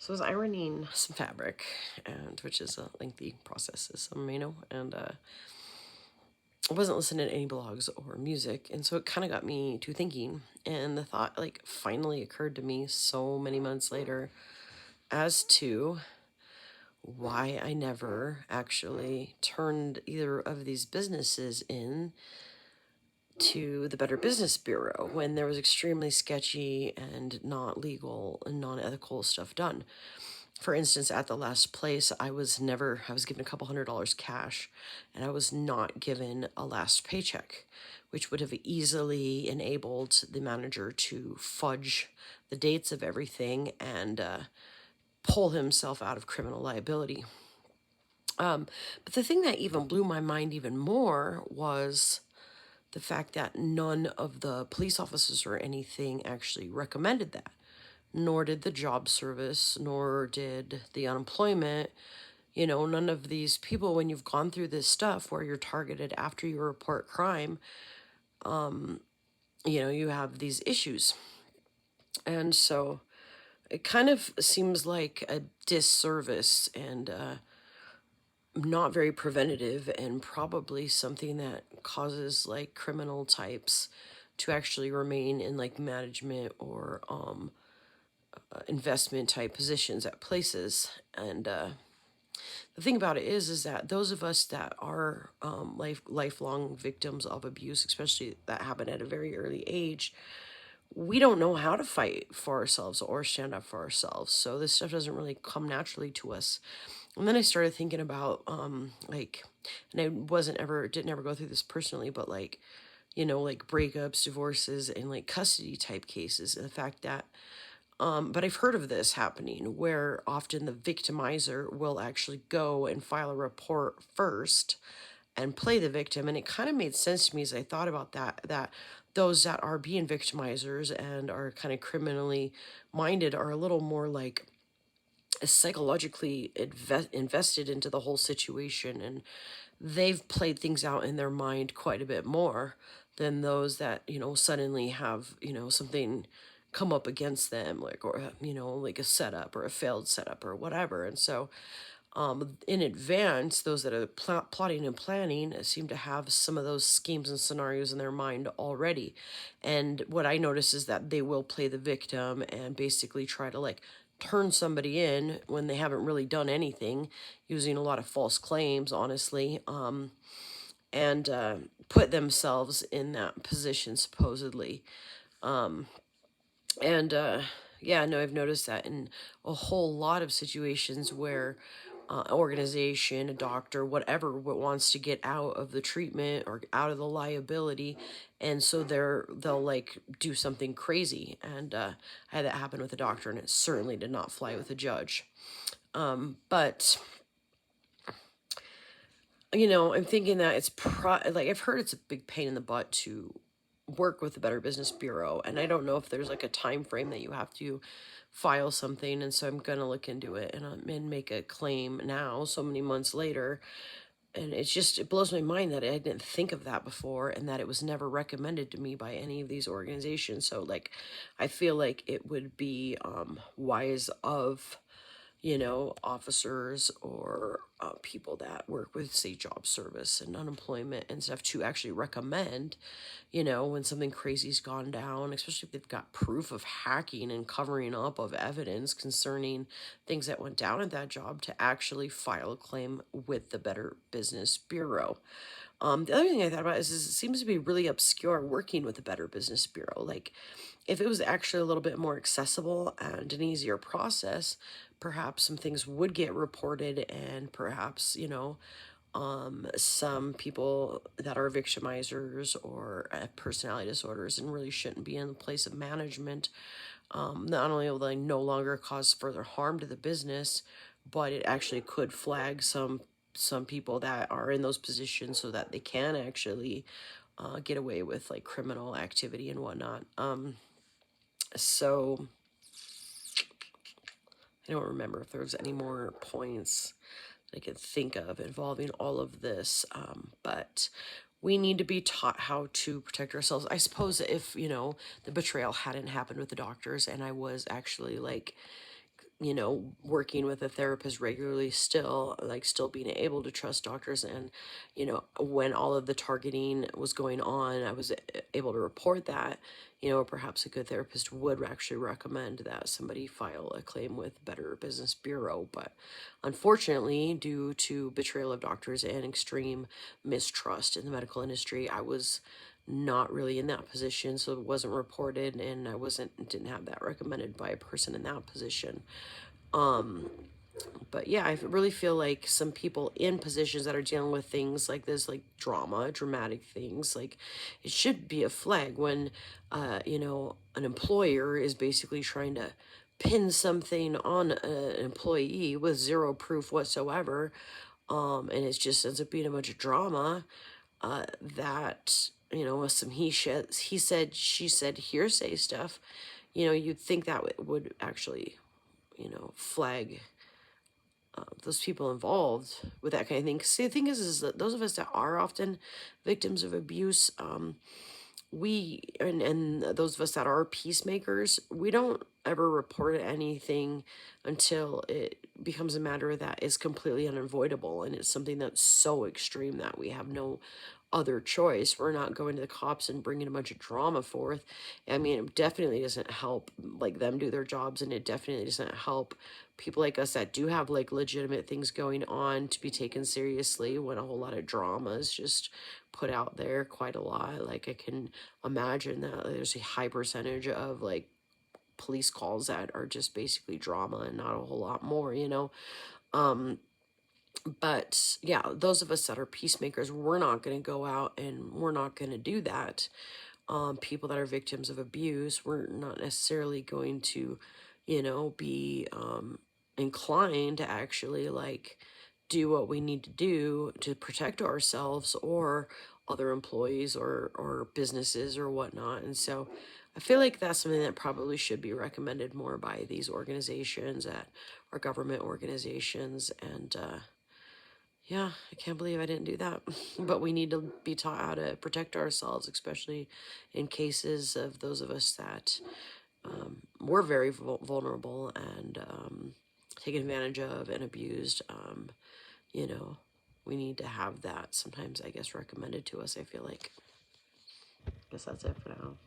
So I was ironing some fabric, and which is a lengthy process, as some may know, and I wasn't listening to any blogs or music, and so it kind of got me to thinking. And the thought, like, finally occurred to me so many months later as to why I never actually turned either of these businesses in to the Better Business Bureau when there was extremely sketchy and not legal and non-ethical stuff done. For instance, at the last place, I was given a couple $100 cash, and I was not given a last paycheck, which would have easily enabled the manager to fudge the dates of everything and pull himself out of criminal liability. But the thing that even blew my mind even more was the fact that none of the police officers or anything actually recommended that, nor did the job service, nor did the unemployment. None of these people, when you've gone through this stuff where you're targeted after you report crime, you have these issues. And so it kind of seems like a disservice and not very preventative, and probably something that causes like criminal types to actually remain in like management or investment type positions at places. And the thing about it is that those of us that are lifelong victims of abuse, especially that happen at a very early age, we don't know how to fight for ourselves or stand up for ourselves. So this stuff doesn't really come naturally to us. And then I started thinking about and I didn't ever go through this personally, but like breakups, divorces, and like custody type cases, and the fact that but I've heard of this happening where often the victimizer will actually go and file a report first and play the victim. And it kind of made sense to me as I thought about that those that are being victimizers and are kind of criminally minded are a little more like psychologically invested into the whole situation, and they've played things out in their mind quite a bit more than those that suddenly have something come up against them, like, or like a setup or a failed setup or whatever. And so in advance, those that are plotting and planning seem to have some of those schemes and scenarios in their mind already. And what I notice is that they will play the victim and basically try to like turn somebody in when they haven't really done anything, using a lot of false claims, honestly, and put themselves in that position supposedly. And yeah, no, I've noticed that in a whole lot of situations where organization, a doctor, whatever, wants to get out of the treatment or out of the liability, and so they'll like do something crazy. And I had that happen with a doctor, and it certainly did not fly with a judge. But I'm thinking that like I've heard it's a big pain in the butt to work with the Better Business Bureau, and I don't know if there's like a time frame that you have to file something. And so I'm gonna look into it and make a claim now, so many months later. And it blows my mind that I didn't think of that before, and that it was never recommended to me by any of these organizations. So like I feel like it would be wise of officers or people that work with, say, job service and unemployment and stuff to actually recommend, when something crazy's gone down, especially if they've got proof of hacking and covering up of evidence concerning things that went down at that job, to actually file a claim with the Better Business Bureau. The other thing I thought about is it seems to be really obscure working with the Better Business Bureau. Like, if it was actually a little bit more accessible and an easier process, perhaps some things would get reported, and perhaps, some people that are victimizers or have personality disorders and really shouldn't be in the place of management, not only will they no longer cause further harm to the business, but it actually could flag some people that are in those positions so that they can actually get away with like criminal activity and whatnot. So I don't remember if there's any more points that I could think of involving all of this, but we need to be taught how to protect ourselves. I suppose if, the betrayal hadn't happened with the doctors and I was actually like you know, working with a therapist regularly, still like still being able to trust doctors. And, you know, when all of the targeting was going on, I was able to report that, you know, perhaps a good therapist would actually recommend that somebody file a claim with Better Business Bureau. But unfortunately, due to betrayal of doctors and extreme mistrust in the medical industry, I was not really in that position, so it wasn't reported, and I didn't have that recommended by a person in that position. But yeah, I really feel like some people in positions that are dealing with things like this, like dramatic things, like it should be a flag when, you know, an employer is basically trying to pin something on an employee with zero proof whatsoever, and it just ends up being a bunch of drama. That, you know, with some he said, she said, hearsay stuff. You know, you'd think that would actually, you know, flag those people involved with that kind of thing. 'Cause see, the thing is that those of us that are often victims of abuse, and those of us that are peacemakers, we don't ever report anything until it becomes a matter that is completely unavoidable, and it's something that's so extreme that we have no other choice. We're not going to the cops and bringing a bunch of drama forth. I mean, it definitely doesn't help like them do their jobs, and it definitely doesn't help people like us that do have like legitimate things going on to be taken seriously when a whole lot of drama is just put out there, quite a lot. Like, I can imagine that there's a high percentage of like police calls that are just basically drama and not a whole lot more, you know. But yeah, those of us that are peacemakers, we're not going to go out and we're not going to do that. People that are victims of abuse, we're not necessarily going to, you know, be inclined to actually like do what we need to do to protect ourselves or other employees or businesses or whatnot. And so I feel like that's something that probably should be recommended more by these organizations that are government organizations. And yeah, I can't believe I didn't do that. But we need to be taught how to protect ourselves, especially in cases of those of us that were very vulnerable and taken advantage of and abused. You know, we need to have that sometimes, I guess, recommended to us, I feel like. I guess that's it for now.